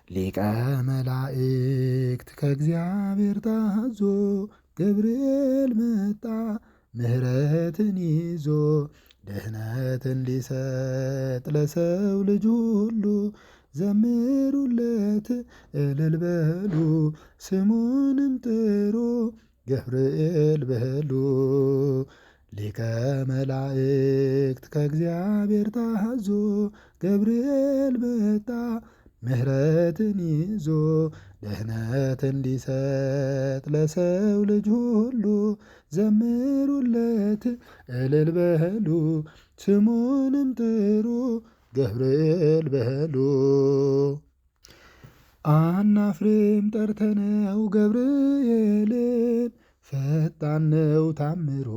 ሊቀ መላእክት ከእግዚአብሔር ታዞ ገብርኤል መጣ ምሕረትን ይዞ ድህነትን ሊሰጥ ለሰው ልጅ ሁሉ ዘምሩለት እልል በሉ ስሙንም ጥሩ ገብርኤል በሉ። ሊቀ መላእክት ከእግዚአብሔር ታዞ ገብርኤል መጣ ምሕረትን ይዞ ድህነትን ሊሰጥ ለሰው ልጅ ሁሉ ዘምሩለት እልል በሉ ስሙንም ጥሩ ገብርኤል በሉ። አናፍርም ጠርተነው ገብርኤልን ፈጣን ነው ታምሮ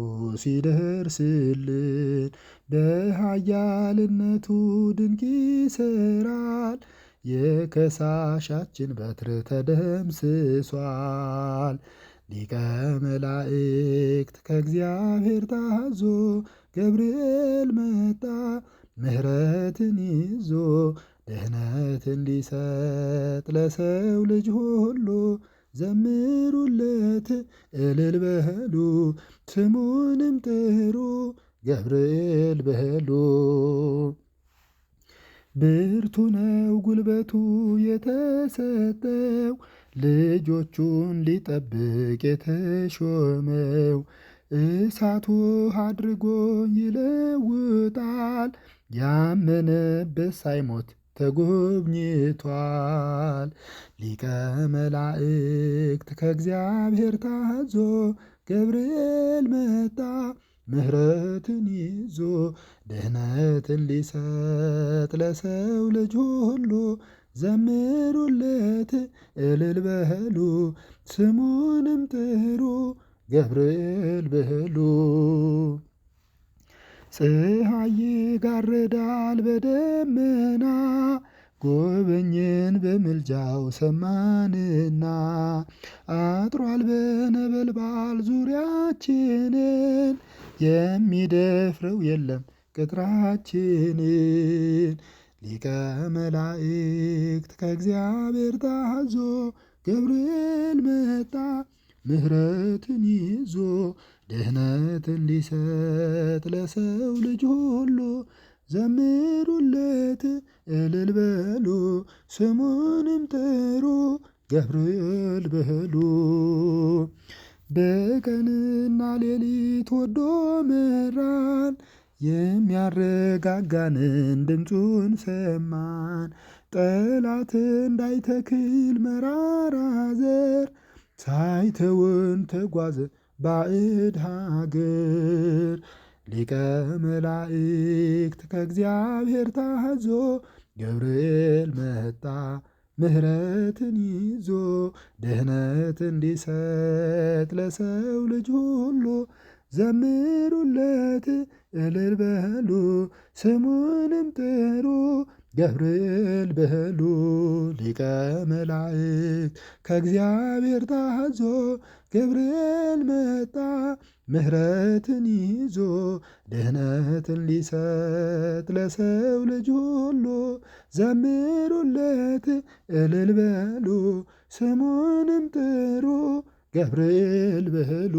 ሲደርስልን በኃያልነቱ ድንቅ ይሠራል የከሳሻችን በትር ተደምስሷል። ሊቀ መላእክት ከእግዚአብሔር ታዞ ገብርኤል መጣ ምሕረትን ይዞ ድህነትን ሊሰጥ ለሰው ልጅ ሁሉ ዘምሩለት እልል በሉ ስሙንም ጥሩ ገብርኤል በሉ። ብርቱ ነው ጉልበቱ የተሰጠው ልጆቹን ሊጠብቅ የተሾመው እሳቱ አድርጎ ይለውጣል ያመነበት ሳይሞት ተጎብኝቷል። ሊቀ መላእክት ከእግዚአብሔር ታዞ ገብርኤል መጣ ምሕረትን ይዞ ድህነትን ሊሰጥ ለሰው ልጅ ሁሉ ዘምሩለት እልል በሉ ስሙንም ጥሩ ገብርኤል በሉ። ፀሐይ ይጋርዳል በደመና ጎበኘን በምልጃው ሰማንና አጥሯል በነበልባል ዙሪያችንን የሚደፍረው የለም ቅጥራችንን። ሊቀ መላእክት ከእግዚአብሔር ታዞ ገብርኤል መጣ ምሕረትን ይዞ ድህነትን ሊሰጥ ለሰው ልጅ ሁሉ ዘምሩለት እልል በሉ ስሙንም ጥሩ ገብርኤል በሉ። በቀንና ሌሊት ወዶ መራን የሚያረጋጋንን ድምፁን ሰማን ጠላት እንዳይተክል መራራ ዘር ሳይተወን ተጓዘ ባዕድ ሀገር። ሊቀ መላእክት ከእግዚአብሔር ታዞ ገብርኤል መጣ ምሕረትን ይዞ ድህነትን ሊሰጥ ለሰው ልጅ ሁሉ ዘምሩለት እልል በሉ ስሙንም ጥሩ ገብርኤል በሉ። ሊቀ መላእክት ከእግዚአብሔር ታዞ ገብርኤል መጣ ምሕረትን ይዞ ድህነትን ሊሰጥ ለሰው ልጅ ሁሉ ዘምሩለት እልል በሉ ስሙንም ጥሩ ገብርኤል በሉ።